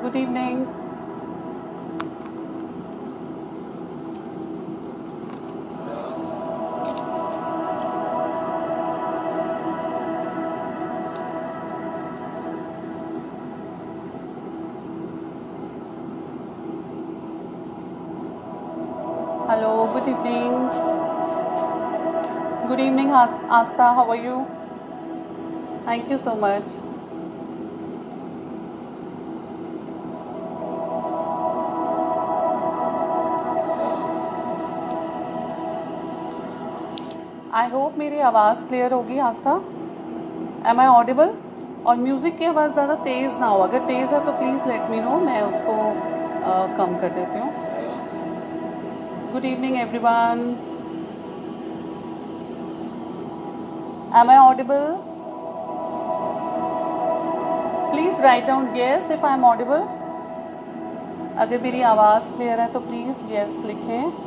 Good evening. Hello, good evening. Good evening, Asta. How are you? Thank you so much. I hope मेरी आवाज़ clear होगी Aastha. Am I audible? और music की आवाज़ ज़्यादा तेज़ ना हो. अगर तेज़ है तो प्लीज़ लेट मी नो, मैं उसको कम कर देती हूँ. Good evening everyone. Am I audible? Please write down yes if I am audible. अगर मेरी आवाज़ क्लियर है तो प्लीज़ येस लिखें.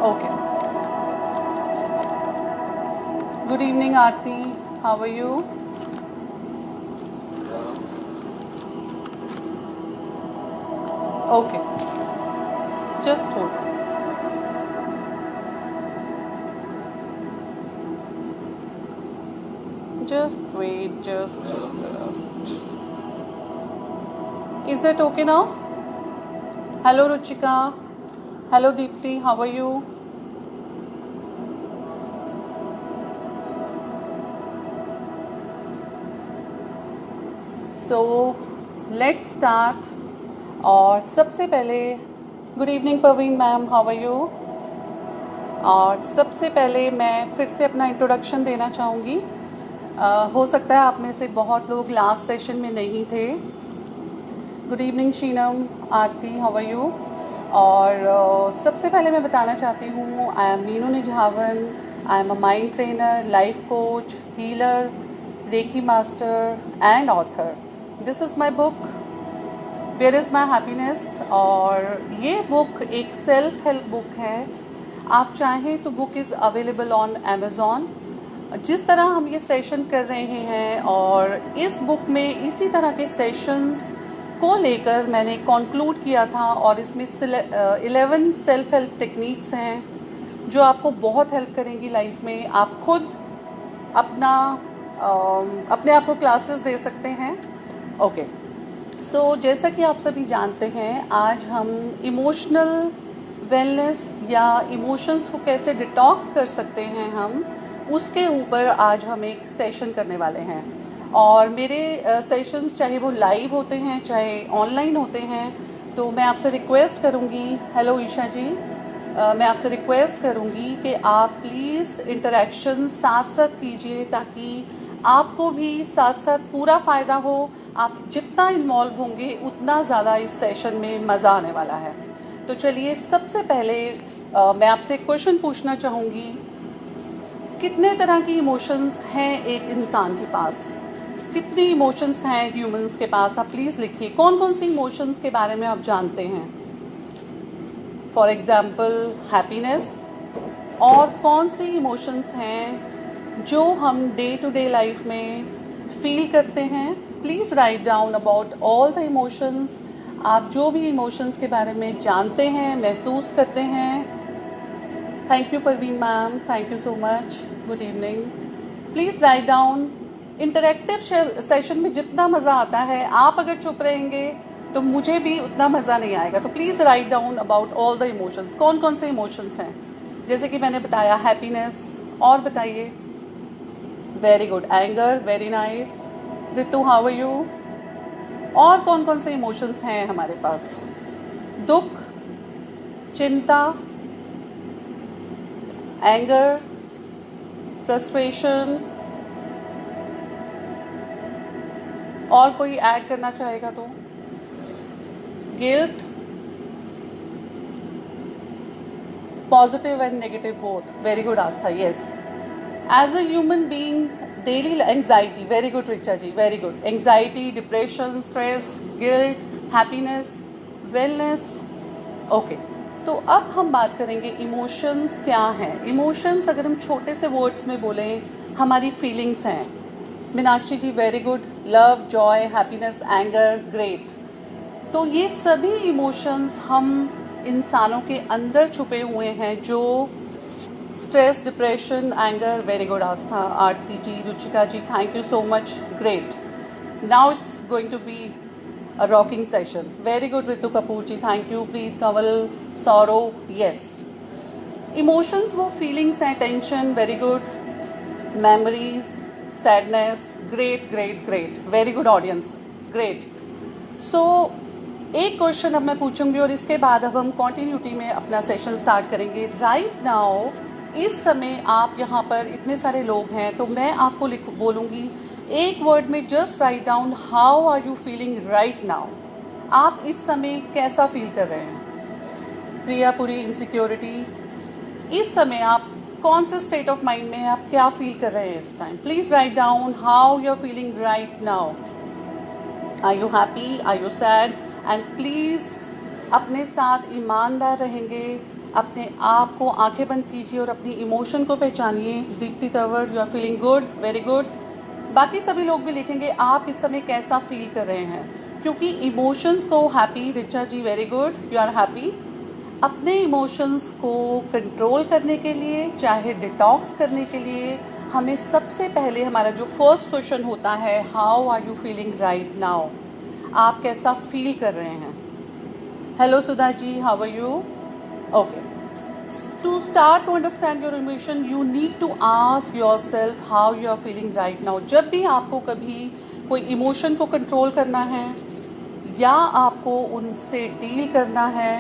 Okay. Good evening Aarti. How are you? Okay. Just hold. Just wait, just. Is that okay now? Hello Ruchika. Hello Deepti, how are you? So, let's start. और सबसे पहले good evening Parveen ma'am, how are you? और सबसे पहले मैं फिर से अपना इंट्रोडक्शन देना चाहूँगी. हो सकता है आप में से बहुत लोग लास्ट सेशन में नहीं थे. Good evening Sheenam, Aarti, how are you? और सबसे पहले मैं बताना चाहती हूँ, I am Meenu Nijhawan. I am a mind trainer, life coach, healer, reiki master and author. This is my book where is my happiness. और ये बुक एक सेल्फ हेल्प बुक है. आप चाहें तो book is available on Amazon. जिस तरह हम ये सेशन कर रहे हैं और इस बुक में इसी तरह के सेशंस को लेकर मैंने कंक्लूड किया था. और इसमें 11 सेल्फ हेल्प टेक्निक्स हैं जो आपको बहुत हेल्प करेंगी लाइफ में. आप खुद अपने आप को क्लासेस दे सकते हैं. ओके. सो जैसा कि आप सभी जानते हैं, आज हम इमोशनल वेलनेस या इमोशंस को कैसे डिटॉक्स कर सकते हैं, हम उसके ऊपर आज हम एक सेशन करने वाले हैं. और मेरे सेशंस चाहे वो लाइव होते हैं चाहे ऑनलाइन होते हैं, तो मैं आपसे रिक्वेस्ट करूंगी, हेलो ईशा जी, मैं आपसे रिक्वेस्ट करूंगी कि आप प्लीज़ इंटरेक्शन साथ साथ कीजिए ताकि आपको भी साथ साथ पूरा फ़ायदा हो. आप जितना इन्वॉल्व होंगे उतना ज़्यादा इस सेशन में मज़ा आने वाला है. तो चलिए, सबसे पहले मैं आपसे एक क्वेश्चन पूछना चाहूँगी. कितने तरह की इमोशंस हैं एक इंसान के पास? कितनी इमोशंस हैं ह्यूमंस के पास? आप प्लीज़ लिखिए कौन कौन सी इमोशंस के बारे में आप जानते हैं. For example happiness. और कौन सी इमोशंस हैं जो हम डे टू डे लाइफ में फील करते हैं. Please write down about all the emotions. आप जो भी इमोशंस के बारे में जानते हैं, महसूस करते हैं. Thank you Parveen ma'am, thank you so much. Good evening. Please write down. Interactive session में जितना मज़ा आता है, आप अगर चुप रहेंगे तो मुझे भी उतना मज़ा नहीं आएगा. तो please write down about all the emotions. कौन कौन से इमोशंस हैं? जैसे कि मैंने बताया हैप्पीनेस. और बताइए. Very good. Anger, very nice. Ritu, how are you? और कौन कौन से इमोशंस हैं हमारे पास? दुख, चिंता, एंगर, फ्रस्ट्रेशन. और कोई ऐड करना चाहेगा तो? Guilt, positive and negative both. Very good Aastha. Yes. As a human being, daily anxiety. Very good Richa ji, very good. Anxiety, depression, stress, guilt, happiness, wellness. Okay. तो अब हम बात करेंगे इमोशंस क्या हैं. इमोशंस अगर हम छोटे से वर्ड्स में बोलें, हमारी फीलिंग्स हैं. Meenakshi ji very good, love, joy, happiness, anger, great. तो ये सभी इमोशंस हम इंसानों के अंदर छुपे हुए हैं, जो stress, depression, anger, very good Aastha, Aarti ji, Ruchika ji, thank you so much, great. Now it's going to be a rocking session. Very good, Ritu Kapoor ji, thank you. Preet, Kanwal, sorrow, yes. Emotions वो feelings हैं, tension, very good. Memories, sadness, great, great, great. Very good audience, great. So एक question अब मैं पूछूंगी और इसके बाद अब हम कॉन्टिन्यूटी में अपना सेशन स्टार्ट करेंगे। राइट नाउ इस समय आप यहाँ पर इतने सारे लोग हैं, तो मैं आपको बोलूँगी एक वर्ड में just write down how are you feeling right now. आप इस समय कैसा फील कर रहे हैं? प्रिया पुरी, इनसिक्योरिटी, इस समय आप कौन से स्टेट ऑफ माइंड में हैं? आप क्या फील कर रहे हैं इस time? Please write down how you are feeling right now. Are you happy, are you sad? And please अपने साथ ईमानदार रहेंगे, अपने आप को आंखें बंद कीजिए और अपनी इमोशन को पहचानिए। Deepti Tanwar, you are feeling good, very good. बाकी सभी लोग भी लिखेंगे आप इस समय कैसा फील कर रहे हैं, क्योंकि इमोशंस को happy, Richa ji very good, you are happy. अपने इमोशंस को कंट्रोल करने के लिए, चाहे डिटॉक्स करने के लिए, हमें सबसे पहले हमारा जो फर्स्ट क्वेश्चन होता है, how are you feeling right now. आप कैसा फील कर रहे हैं? Hello Sudha ji, how are you? Okay, to start to understand your emotion you need to ask yourself how you are feeling right now। जब भी आपको कभी कोई इमोशन को कंट्रोल करना है या आपको उनसे डील करना है,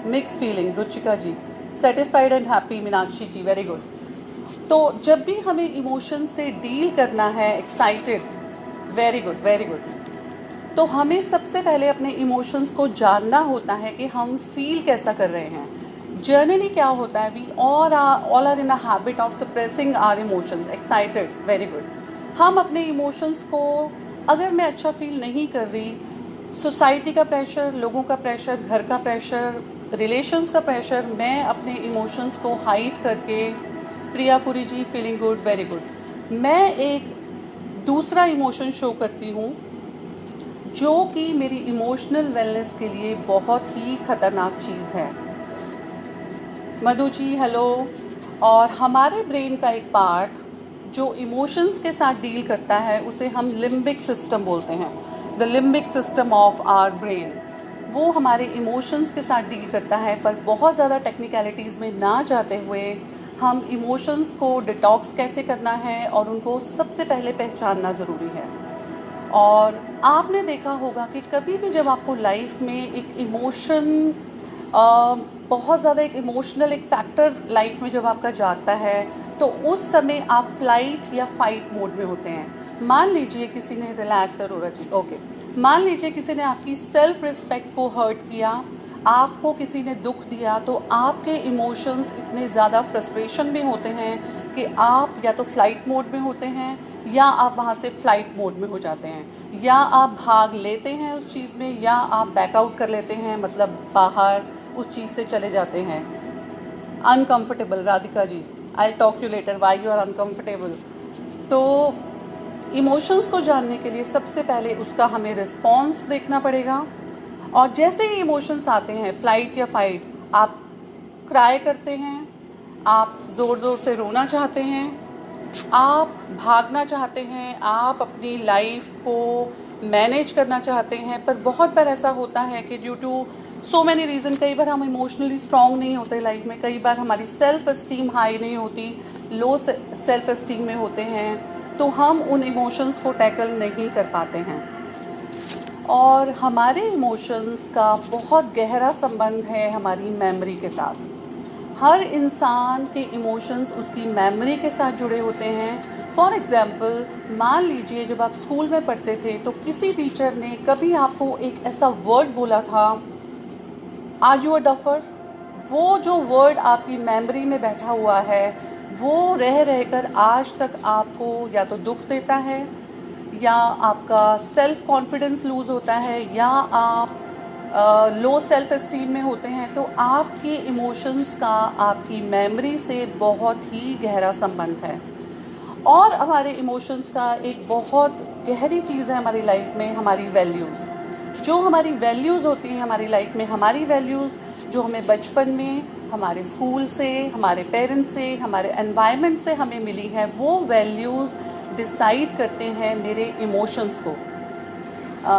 mix feeling, Ruchika ji, satisfied and happy, Meenakshi ji very good. तो जब भी हमें इमोशन से डील करना है, excited, very good very good, तो हमें सबसे पहले अपने इमोशंस को जानना होता है कि हम फील कैसा कर रहे हैं। जनरली क्या होता है, we all are in a habit of suppressing our emotions, excited, very good. हम अपने इमोशंस को, अगर मैं अच्छा फील नहीं कर रही, सोसाइटी का प्रेशर, लोगों का प्रेशर, घर का प्रेशर, रिलेशंस का प्रेशर, मैं अपने इमोशंस को हाइड करके, प्रिया पुरी जी फीलिंग गुड, वेरी गुड, मैं एक दूसरा इमोशन शो करती हूँ जो कि मेरी इमोशनल वेलनेस के लिए बहुत ही खतरनाक चीज़ है। मधु जी हेलो। और हमारे ब्रेन का एक पार्ट जो इमोशंस के साथ डील करता है उसे हम लिम्बिक सिस्टम बोलते हैं, the limbic system of our brain. वो हमारे इमोशंस के साथ डील करता है, पर बहुत ज़्यादा टेक्निकलिटीज़ में ना जाते हुए हम इमोशंस को डिटॉक्स कैसे करना है और उनको सबसे पहले पहचानना ज़रूरी है। और आपने देखा होगा कि कभी भी जब आपको लाइफ में एक इमोशन, बहुत ज़्यादा एक इमोशनल एक फैक्टर लाइफ में जब आपका जागता है, तो उस समय आप फ्लाइट या फाइट मोड में होते हैं। मान लीजिए किसी ने, रिलैक्स और जी, ओके, मान लीजिए किसी ने आपकी सेल्फ रिस्पेक्ट को हर्ट किया, आपको किसी ने दुख दिया, तो आपके इमोशंस इतने ज़्यादा फ्रस्ट्रेशन में होते हैं कि आप या तो फ्लाइट मोड में होते हैं या आप वहाँ से फ्लाइट मोड में हो जाते हैं, या आप भाग लेते हैं उस चीज़ में, या आप बैकआउट कर लेते हैं, मतलब बाहर उस चीज़ से चले जाते हैं। Uncomfortable, Radhika ji, I talk you later, why you are uncomfortable. तो इमोशंस को जानने के लिए सबसे पहले उसका हमें रिस्पॉन्स देखना पड़ेगा। और जैसे ही इमोशंस आते हैं, फ्लाइट या फाइट, आप क्राई करते हैं, आप ज़ोर ज़ोर से रोना चाहते हैं, आप भागना चाहते हैं, आप अपनी लाइफ को मैनेज करना चाहते हैं, पर बहुत बार ऐसा होता है कि due to so many reason, कई बार हम इमोशनली स्ट्रांग नहीं होते लाइफ में, कई बार हमारी सेल्फ एस्टीम हाई नहीं होती, लो सेल्फ एस्टीम में होते हैं, तो हम उन इमोशंस को टैकल नहीं कर पाते हैं। और हमारे इमोशंस का बहुत गहरा संबंध है हमारी मेमोरी के साथ। हर इंसान के इमोशंस उसकी मेमोरी के साथ जुड़े होते हैं। फॉर एग्ज़ाम्पल, मान लीजिए जब आप स्कूल में पढ़ते थे तो किसी टीचर ने कभी आपको एक ऐसा वर्ड बोला था, आर यू अ डफर। वो जो वर्ड आपकी मेमोरी में बैठा हुआ है, वो रह रहकर आज तक आपको या तो दुख देता है, या आपका सेल्फ कॉन्फिडेंस लूज़ होता है, या आप लो सेल्फ एस्टीम में होते हैं। तो आपके इमोशंस का आपकी मेमोरी से बहुत ही गहरा संबंध है। और हमारे इमोशंस का एक बहुत गहरी चीज़ है हमारी लाइफ में, हमारी वैल्यूज़। जो हमारी वैल्यूज़ होती हैं हमारी लाइफ में, हमारी वैल्यूज़ जो हमें बचपन में हमारे स्कूल से, हमारे पेरेंट्स से, हमारे एनवायरनमेंट से हमें मिली है, वो वैल्यूज़ डिसाइड करते हैं मेरे इमोशंस को।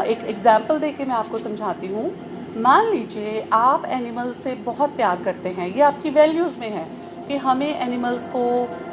एक एग्जाम्पल दे के मैं आपको समझाती हूँ। मान लीजिए आप एनिमल्स से बहुत प्यार करते हैं, ये आपकी वैल्यूज़ में है कि हमें एनिमल्स को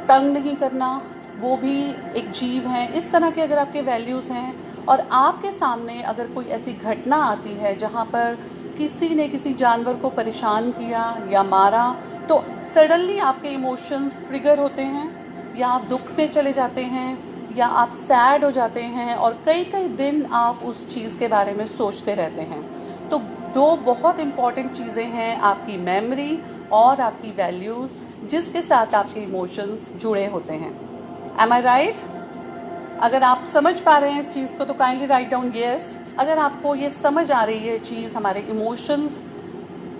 तंग नहीं करना, वो भी एक जीव हैं। इस तरह के अगर आपके वैल्यूज़ हैं और आपके सामने अगर कोई ऐसी घटना आती है जहाँ पर किसी ने किसी जानवर को परेशान किया या मारा, तो सडनली आपके इमोशंस ट्रिगर होते हैं, या आप दुख में चले जाते हैं, या आप सैड हो जाते हैं और कई कई दिन आप उस चीज़ के बारे में सोचते रहते हैं। तो दो बहुत इम्पॉर्टेंट चीज़ें हैं, आपकी मेमोरी और आपकी वैल्यूज़, जिसके साथ आपके इमोशंस जुड़े होते हैं। एम आई राइट? अगर आप समझ पा रहे हैं इस चीज़ को तो काइंडली राइट डाउन येस। अगर आपको ये समझ आ रही है चीज़ हमारे इमोशंस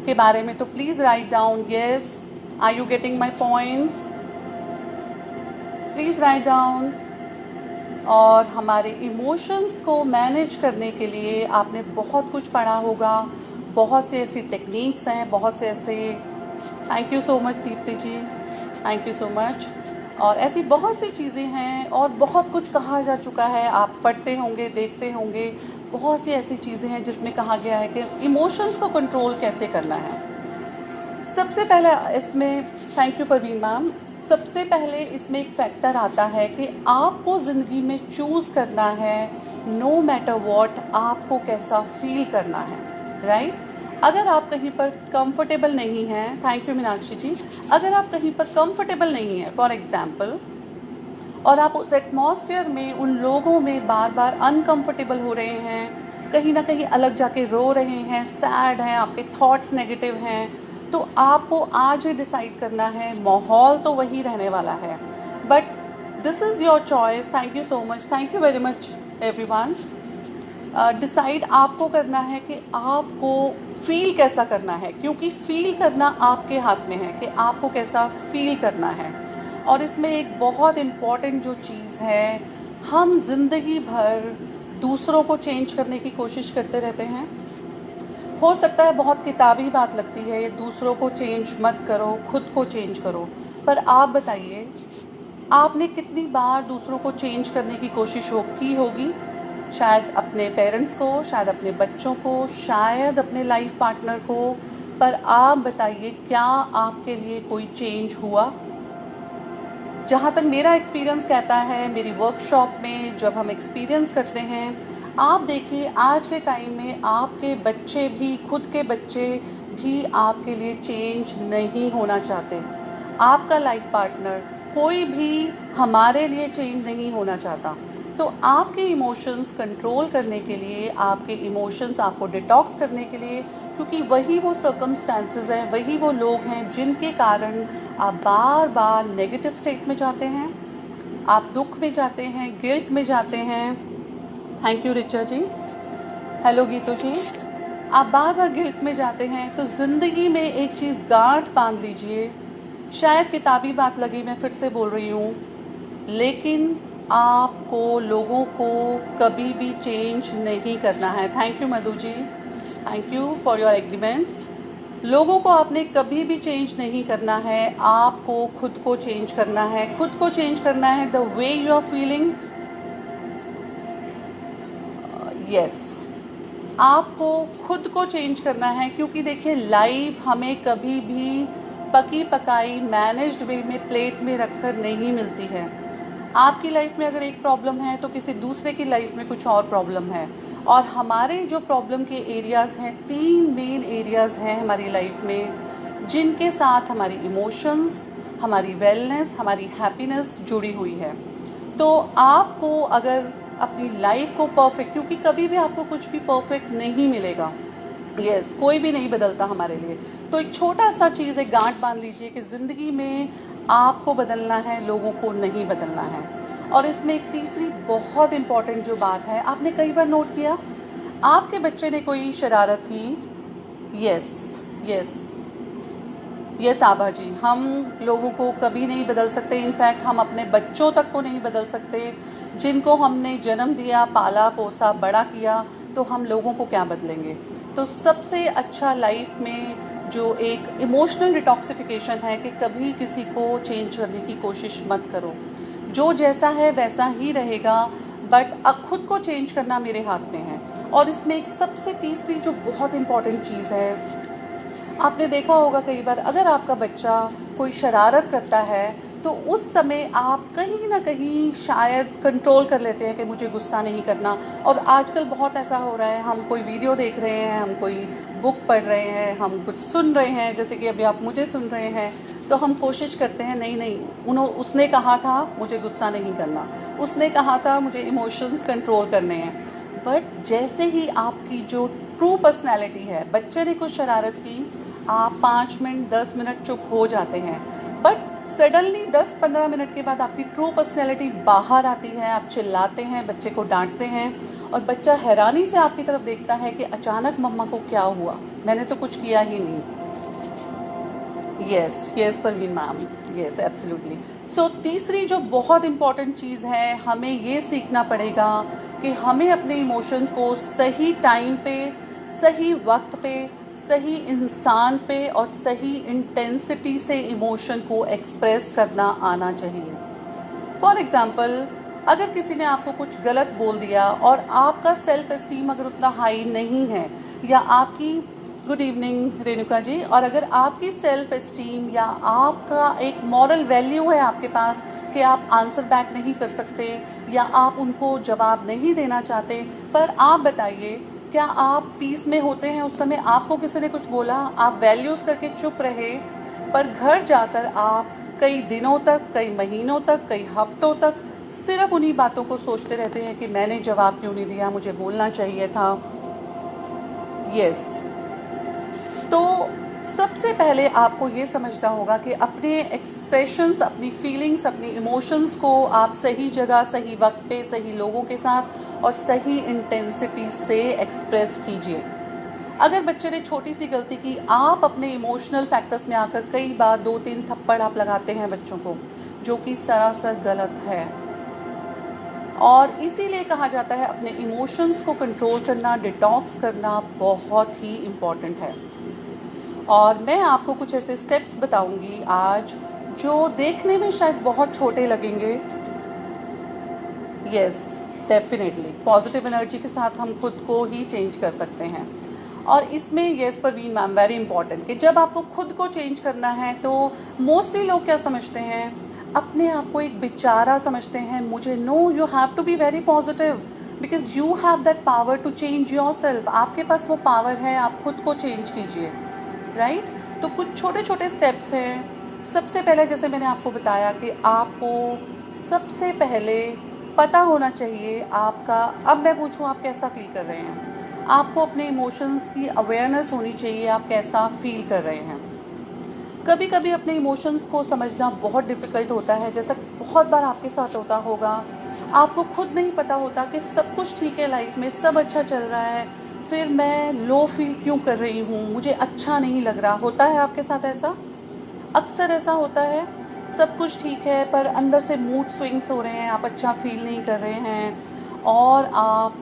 के बारे में तो please write down yes. Are you getting my points? Please write down. और हमारे इमोशंस को मैनेज करने के लिए आपने बहुत कुछ पढ़ा होगा, बहुत से ऐसी टेक्निक्स हैं, बहुत से ऐसे, thank you so much Deepti ji, thank you so much. और ऐसी बहुत सी चीज़ें हैं और बहुत कुछ कहा जा चुका है, आप पढ़ते होंगे, देखते होंगे, बहुत सी ऐसी चीज़ें हैं जिसमें कहा गया है कि इमोशंस को कंट्रोल कैसे करना है। सबसे पहले इसमें, थैंक यू परवीन मैम, सबसे पहले इसमें एक फैक्टर आता है कि आपको ज़िंदगी में चूज़ करना है, नो मैटर वॉट, आपको कैसा फील करना है, राइट? अगर आप कहीं पर कंफर्टेबल नहीं हैं, थैंक यू मीनाक्षी जी, अगर आप कहीं पर कंफर्टेबल नहीं हैं फॉर एग्जांपल, और आप उस एटमॉस्फेयर में उन लोगों में बार बार अनकंफर्टेबल हो रहे हैं, कहीं ना कहीं अलग जाके रो रहे हैं, सैड हैं, आपके थॉट्स नेगेटिव हैं, तो आपको आज ही डिसाइड करना है, माहौल तो वही रहने वाला है, but this is your choice. Thank you so much, thank you very much everyone. Decide आपको करना है कि आपको फील कैसा करना है, क्योंकि फील करना आपके हाथ में है कि आपको कैसा फील करना है। और इसमें एक बहुत इम्पॉर्टेंट जो चीज़ है, हम जिंदगी भर दूसरों को चेंज करने की कोशिश करते रहते हैं। हो सकता है बहुत किताबी बात लगती है, ये दूसरों को चेंज मत करो, खुद को चेंज करो, पर आप बताइए आपने कितनी बार दूसरों को चेंज करने की कोशिश की होगी? शायद अपने पेरेंट्स को, शायद अपने बच्चों को, शायद अपने लाइफ पार्टनर को, पर आप बताइए क्या आपके लिए कोई चेंज हुआ? जहाँ तक मेरा एक्सपीरियंस कहता है, मेरी वर्कशॉप में जब हम एक्सपीरियंस करते हैं, आप देखिए आज के टाइम में आपके बच्चे भी, खुद के बच्चे भी आपके लिए चेंज नहीं होना चाहते। आपका लाइफ पार्टनर कोई भी हमारे लिए चेंज नहीं होना चाहता। तो आपके इमोशंस कंट्रोल करने के लिए, आपके इमोशंस आपको डिटॉक्स करने के लिए, क्योंकि वही वो सर्कमस्टांसेस हैं, वही वो लोग हैं जिनके कारण आप बार बार नेगेटिव स्टेट में जाते हैं, आप दुख में जाते हैं, गिल्ट में जाते हैं। Thank you Richa ji, hello Geetu ji. आप बार बार गिल्ट में जाते हैं, तो ज़िंदगी में एक चीज़ गांठ बांध लीजिए। शायद किताबी बात लगी, मैं फिर से बोल रही हूँ, लेकिन आपको लोगों को कभी भी चेंज नहीं करना है। Thank you Madhu ji, thank you for your agreement. लोगों को आपने कभी भी चेंज नहीं करना है, आपको खुद को चेंज करना है। खुद को चेंज करना है the way you are feeling. Yes, आपको खुद को चेंज करना है, क्योंकि देखिए लाइफ हमें कभी भी पकी पकाई मैनेज्ड वे में प्लेट में रखकर नहीं मिलती है। आपकी लाइफ में अगर एक प्रॉब्लम है तो किसी दूसरे की लाइफ में कुछ और प्रॉब्लम है। और हमारे जो प्रॉब्लम के एरियाज़ हैं, 3 मेन एरियाज़ हैं हमारी लाइफ में, जिनके साथ हमारी इमोशंस, हमारी वेलनेस, हमारी हैप्पीनेस जुड़ी हुई है। तो आपको अगर अपनी लाइफ को परफेक्ट, क्योंकि कभी भी आपको कुछ भी परफेक्ट नहीं मिलेगा, यस, कोई भी नहीं बदलता हमारे लिए, तो एक छोटा सा चीज़, एक गांठ बांध लीजिए कि ज़िंदगी में आपको बदलना है, लोगों को नहीं बदलना है। और इसमें एक तीसरी बहुत इम्पॉर्टेंट जो बात है, आपने कई बार नोट किया, आपके बच्चे ने कोई शरारत की, यस, यस आभा जी, हम लोगों को कभी नहीं बदल सकते। इनफैक्ट हम अपने बच्चों तक को नहीं बदल सकते, जिनको हमने जन्म दिया, पाला पोसा, बड़ा किया, तो हम लोगों को क्या बदलेंगे। तो सबसे अच्छा लाइफ में जो एक इमोशनल डिटॉक्सिफिकेशन है कि कभी किसी को चेंज करने की कोशिश मत करो। जो जैसा है वैसा ही रहेगा, बट अब खुद को चेंज करना मेरे हाथ में है। और इसमें एक सबसे तीसरी जो बहुत इम्पॉर्टेंट चीज़ है, आपने देखा होगा कई बार अगर आपका बच्चा कोई शरारत करता है तो उस समय आप कहीं ना कहीं शायद कंट्रोल कर लेते हैं कि मुझे गुस्सा नहीं करना। और आजकल बहुत ऐसा हो रहा है, हम कोई वीडियो देख रहे हैं, हम कोई बुक पढ़ रहे हैं, हम कुछ सुन रहे हैं, जैसे कि अभी आप मुझे सुन रहे हैं, तो हम कोशिश करते हैं नहीं नहीं उसने कहा था मुझे गुस्सा नहीं करना, उसने कहा था मुझे इमोशंस कंट्रोल करने हैं। बट जैसे ही आपकी जो ट्रू पर्सनैलिटी है, बच्चे ने कुछ शरारत की, आप 5 मिनट 10 मिनट चुप हो जाते हैं, बट सडनली 10-15 मिनट के बाद आपकी ट्रू पर्सनैलिटी बाहर आती है, आप चिल्लाते हैं, बच्चे को डांटते हैं, और बच्चा हैरानी से आपकी तरफ देखता है कि अचानक मम्मा को क्या हुआ, मैंने तो कुछ किया ही नहीं। Yes Parveen ma'am, yes absolutely. So तीसरी जो बहुत इम्पॉर्टेंट चीज़ है, हमें ये सीखना पड़ेगा कि हमें अपने इमोशन को सही टाइम पे, सही वक्त पे, सही इंसान पे और सही इंटेंसिटी से इमोशन को एक्सप्रेस करना आना चाहिए। फॉर एग्ज़ाम्पल, अगर किसी ने आपको कुछ गलत बोल दिया और आपका सेल्फ एस्टीम अगर उतना हाई नहीं है, या आपकी, गुड इवनिंग रेणुका जी, और अगर आपकी सेल्फ एस्टीम या आपका एक मॉरल वैल्यू है आपके पास कि आप आंसर बैक नहीं कर सकते या आप उनको जवाब नहीं देना चाहते, पर आप बताइए क्या आप पीस में होते हैं उस समय? आपको किसी ने कुछ बोला, आप वैल्यूज़ करके चुप रहे, पर घर जाकर आप कई दिनों तक, कई महीनों तक, कई हफ्तों तक सिर्फ उन्हीं बातों को सोचते रहते हैं कि मैंने जवाब क्यों नहीं दिया, मुझे बोलना चाहिए था। यस, तो सबसे पहले आपको ये समझना होगा कि अपने एक्सप्रेशंस, अपनी फीलिंग्स, अपनी इमोशंस को आप सही जगह, सही वक्त पे, सही लोगों के साथ और सही इंटेंसिटी से एक्सप्रेस कीजिए। अगर बच्चे ने छोटी सी गलती की, आप अपने इमोशनल फैक्टर्स में आकर कई बार 2-3 थप्पड़ आप लगाते हैं बच्चों को, जो कि सरासर गलत है। और इसीलिए कहा जाता है अपने इमोशंस को कंट्रोल करना, डिटॉक्स करना बहुत ही इम्पॉर्टेंट है। और मैं आपको कुछ ऐसे स्टेप्स बताऊंगी आज जो देखने में शायद बहुत छोटे लगेंगे। यस, डेफिनेटली पॉजिटिव एनर्जी के साथ हम खुद को ही चेंज कर सकते हैं। और इसमें yes Parveen ma'am, very important कि जब आपको खुद को चेंज करना है तो मोस्टली लोग क्या समझते हैं, अपने आप को एक बेचारा समझते हैं। मुझे no, you have to be very positive because you have that power to change yourself. आपके पास वो पावर है, आप खुद को चेंज कीजिए, राइट। तो कुछ छोटे छोटे स्टेप्स हैं। सबसे पहले जैसे मैंने आपको बताया कि आपको सबसे पहले पता होना चाहिए आपका, अब मैं पूछूं आप कैसा फील कर रहे हैं, आपको अपने इमोशंस की अवेयरनेस होनी चाहिए, आप कैसा फील कर रहे हैं। कभी कभी अपने इमोशंस को समझना बहुत डिफ़िकल्ट होता है, जैसा बहुत बार आपके साथ होता होगा, आपको खुद नहीं पता होता कि सब कुछ ठीक है लाइफ में, सब अच्छा चल रहा है, फिर मैं लो फील क्यों कर रही हूँ, मुझे अच्छा नहीं लग रहा। होता है आपके साथ ऐसा? अक्सर ऐसा होता है, सब कुछ ठीक है पर अंदर से मूड स्विंग्स हो रहे हैं, आप अच्छा फील नहीं कर रहे हैं और आप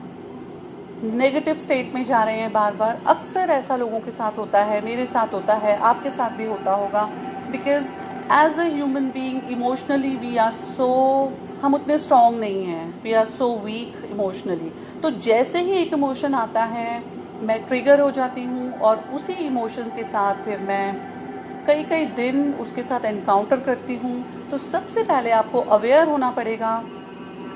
नेगेटिव स्टेट में जा रहे हैं बार बार। अक्सर ऐसा लोगों के साथ होता है, मेरे साथ होता है, आपके साथ भी होता होगा। Because as a human being emotionally we are so, हम उतने स्ट्रॉन्ग नहीं हैं, we are so weak emotionally. तो जैसे ही एक इमोशन आता है मैं ट्रिगर हो जाती हूँ और उसी इमोशन के साथ फिर मैं कई कई दिन उसके साथ एनकाउंटर करती हूँ। तो सबसे पहले आपको अवेयर होना पड़ेगा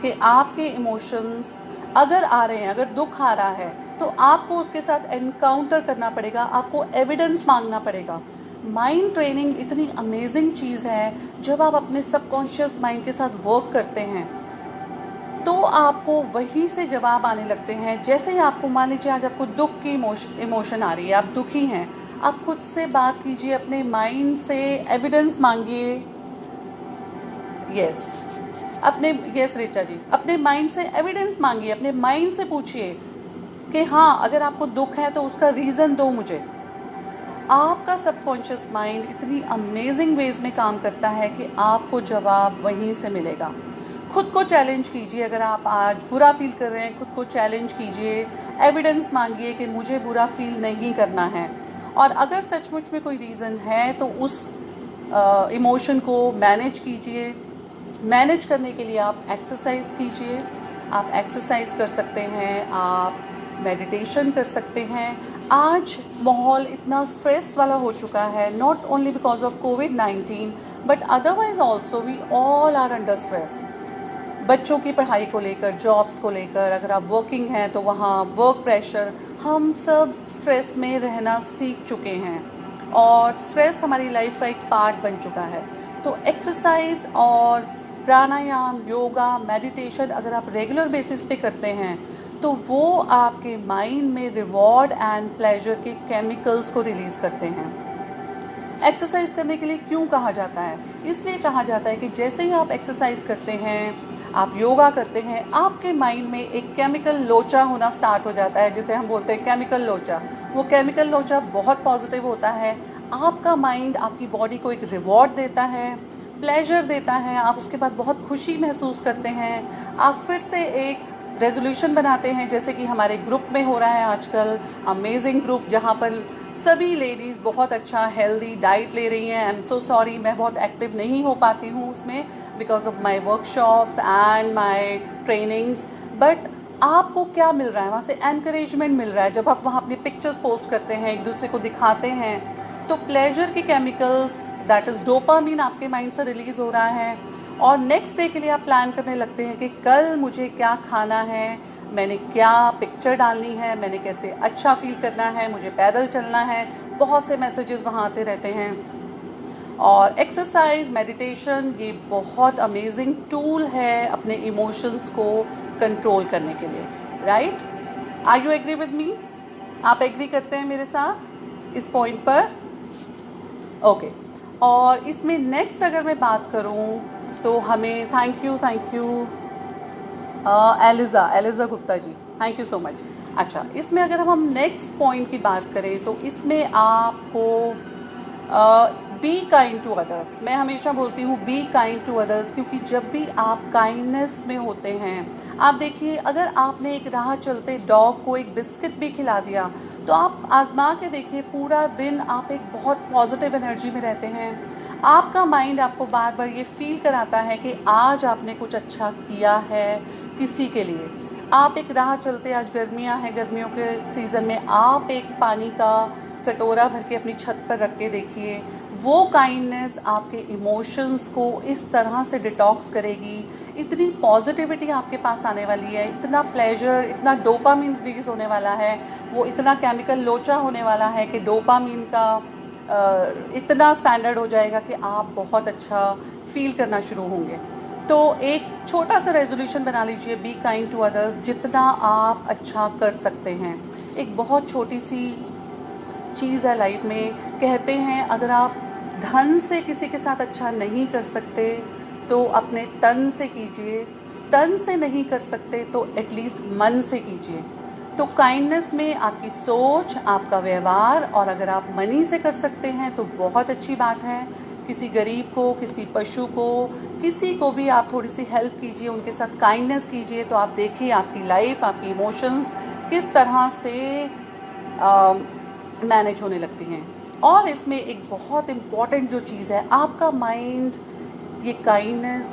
कि आपके इमोशंस अगर आ रहे हैं, अगर दुख आ रहा है तो आपको उसके साथ एनकाउंटर करना पड़ेगा, आपको एविडेंस मांगना पड़ेगा। माइंड ट्रेनिंग इतनी अमेजिंग चीज़ है, जब आप अपने सबकॉन्शियस माइंड के साथ वर्क करते हैं तो आपको वहीं से जवाब आने लगते हैं। जैसे ही आपको, मान लीजिए आज आपको दुख की इमोशन आ रही है, आप दुखी हैं, आप खुद से बात कीजिए, अपने माइंड से एविडेंस मांगिए। यस ऋचा जी, अपने माइंड से एविडेंस मांगिए, अपने माइंड से पूछिए कि हाँ अगर आपको दुख है तो उसका रीज़न दो मुझे। आपका सबकॉन्शियस माइंड इतनी अमेजिंग वेज में काम करता है कि आपको जवाब वहीं से मिलेगा। खुद को चैलेंज कीजिए। अगर आप आज बुरा फील कर रहे हैं, खुद को चैलेंज कीजिए, एविडेंस मांगिए कि मुझे बुरा फील नहीं करना है। और अगर सचमुच में कोई रीज़न है तो उस इमोशन को मैनेज कीजिए। मैनेज करने के लिए आप एक्सरसाइज कीजिए। आप एक्सरसाइज कर सकते हैं, आप मेडिटेशन कर सकते हैं। आज माहौल इतना स्ट्रेस वाला हो चुका है, नॉट ओनली बिकॉज ऑफ कोविड-19 but otherwise also we all are under stress. बच्चों की पढ़ाई को लेकर, जॉब्स को लेकर, अगर आप वर्किंग हैं तो वहाँ वर्क प्रेशर, हम सब स्ट्रेस में रहना सीख चुके हैं और स्ट्रेस हमारी लाइफ का एक पार्ट बन चुका है। तो एक्सरसाइज और प्राणायाम, योगा, मेडिटेशन अगर आप रेगुलर बेसिस पे करते हैं तो वो आपके माइंड में रिवॉर्ड एंड प्लेजर के केमिकल्स को रिलीज़ करते हैं। एक्सरसाइज करने के लिए क्यों कहा जाता है? इसलिए कहा जाता है कि जैसे ही आप एक्सरसाइज करते हैं, आप योगा करते हैं, आपके माइंड में एक केमिकल लोचा होना स्टार्ट हो जाता है, जिसे हम बोलते हैं केमिकल लोचा। वो केमिकल लोचा बहुत पॉजिटिव होता है। आपका माइंड आपकी बॉडी को एक रिवॉर्ड देता है, प्लेजर देता है, आप उसके बाद बहुत खुशी महसूस करते हैं। आप फिर से एक रेजोल्यूशन बनाते हैं, जैसे कि हमारे ग्रुप में हो रहा है आजकल, अमेजिंग ग्रुप, जहाँ पर सभी लेडीज़ बहुत अच्छा हेल्दी डाइट ले रही हैं। आई एम सो सॉरी, मैं बहुत एक्टिव नहीं हो पाती हूँ उसमें because of my workshops and my trainings. But आपको क्या मिल रहा है वहाँ से? एनकरेजमेंट मिल रहा है। जब आप वहाँ अपनी पिक्चर्स पोस्ट करते हैं, एक दूसरे को दिखाते हैं, तो प्लेजर के केमिकल्स दैट इज़ डोपामिन आपके माइंड से रिलीज़ हो रहा है और नेक्स्ट डे के लिए आप प्लान करने लगते हैं कि कल मुझे क्या खाना है, मैंने क्या पिक्चर डालनी है, मैंने कैसे अच्छा फील करना है, मुझे पैदल चलना है। बहुत से मैसेजेस वहाँ आते रहते हैं। और एक्सरसाइज, मेडिटेशन ये बहुत अमेजिंग टूल है अपने इमोशंस को कंट्रोल करने के लिए। Right? Are you agree with me? आप एग्री करते हैं मेरे साथ इस पॉइंट पर? ओके। और इसमें नेक्स्ट अगर मैं बात करूं तो हमें thank you Eliza Gupta ji, thank you so much. अच्छा, इसमें अगर हम नेक्स्ट पॉइंट की बात करें तो इसमें आपको बी काइंड टू अदर्स। मैं हमेशा बोलती हूँ बी काइंड टू अदर्स, क्योंकि जब भी आप काइंडनेस में होते हैं, आप देखिए अगर आपने एक राह चलते डॉग को एक बिस्किट भी खिला दिया तो आप आजमा के देखिए, पूरा दिन आप एक बहुत पॉजिटिव एनर्जी में रहते हैं। आपका माइंड आपको बार बार ये फील कराता है कि आज आपने कुछ अच्छा किया है किसी के लिए। आप एक राह चलते, आज गर्मियाँ हैं, गर्मियों के सीज़न में आप एक पानी का कटोरा भर के अपनी छत पर रख के देखिए, वो काइंडनेस आपके इमोशंस को इस तरह से डिटॉक्स करेगी। इतनी पॉजिटिविटी आपके पास आने वाली है, इतना प्लेजर, इतना डोपामिन रिलीज होने वाला है, वो इतना केमिकल लोचा होने वाला है कि डोपामिन का इतना स्टैंडर्ड हो जाएगा कि आप बहुत अच्छा फील करना शुरू होंगे। तो एक छोटा सा रेजोल्यूशन बना लीजिए, बी काइंड टू अदर्स, जितना आप अच्छा कर सकते हैं। एक बहुत छोटी सी चीज़ है लाइफ में, कहते हैं अगर आप धन से किसी के साथ अच्छा नहीं कर सकते तो अपने तन से कीजिए, तन से नहीं कर सकते तो एटलीस्ट मन से कीजिए। तो काइंडनेस में आपकी सोच, आपका व्यवहार, और अगर आप मनी से कर सकते हैं तो बहुत अच्छी बात है। किसी गरीब को, किसी पशु को, किसी को भी आप थोड़ी सी हेल्प कीजिए, उनके साथ काइंडनेस कीजिए, तो आप देखिए आपकी लाइफ, आपकी इमोशंस किस तरह से मैनेज होने लगती हैं। और इसमें एक बहुत इम्पॉर्टेंट जो चीज़ है, आपका माइंड ये काइंडनेस,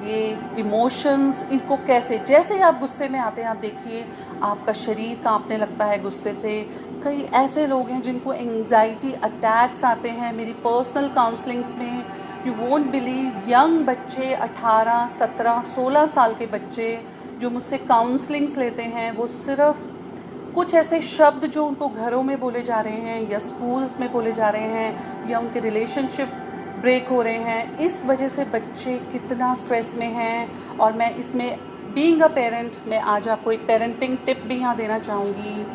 ये इमोशंस, इनको कैसे, जैसे ही आप गुस्से में आते हैं, आप देखिए आपका शरीर कांपने लगता है गुस्से से। कई ऐसे लोग हैं जिनको एंग्जाइटी अटैक्स आते हैं। मेरी पर्सनल काउंसलिंग्स में यू वोंट बिलीव, यंग बच्चे, 18, 17, 16 साल के बच्चे जो मुझसे काउंसलिंग्स लेते हैं, वो सिर्फ कुछ ऐसे शब्द जो उनको घरों में बोले जा रहे हैं या स्कूल्स में बोले जा रहे हैं या उनके रिलेशनशिप ब्रेक हो रहे हैं, इस वजह से बच्चे कितना स्ट्रेस में हैं। और मैं इसमें बीइंग अ पेरेंट, मैं आज आपको एक पेरेंटिंग टिप भी यहाँ देना चाहूँगी,